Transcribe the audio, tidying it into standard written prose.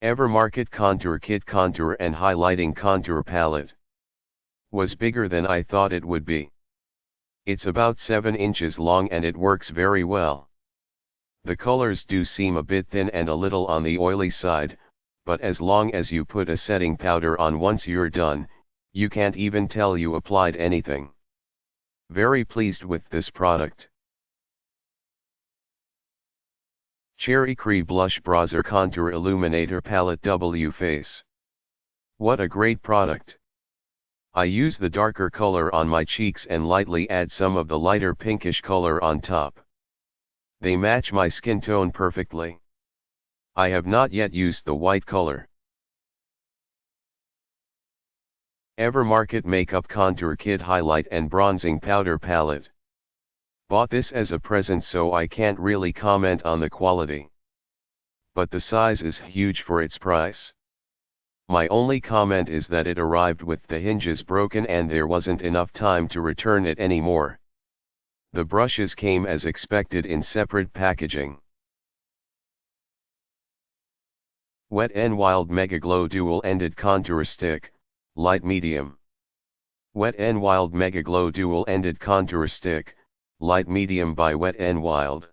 EVERMARKET Contour Kit Contour and Highlighting Contour Palette. Was bigger than I thought it would be. It's about 7 inches long and it works very well. The colors do seem a bit thin and a little on the oily side, but as long as you put a setting powder on once you're done, you can't even tell you applied anything. Very pleased with this product. Cherry Chree Blush Brozer Contour Illuminator Palette W Face. What a great product. I use the darker color on my cheeks and lightly add some of the lighter pinkish color on top. They match my skin tone perfectly. I have not yet used the white color. EVERMARKET Makeup Contour Kit Highlight and Bronzing Powder Palette. Bought this as a present so I can't really comment on the quality. But the size is huge for its price. My only comment is that it arrived with the hinges broken and there wasn't enough time to return it anymore. The brushes came as expected in separate packaging. Wet n Wild Mega Glow Dual Ended Contour Stick, Light Medium. Wet n Wild Mega Glow Dual Ended Contour Stick, Light Medium by Wet n Wild.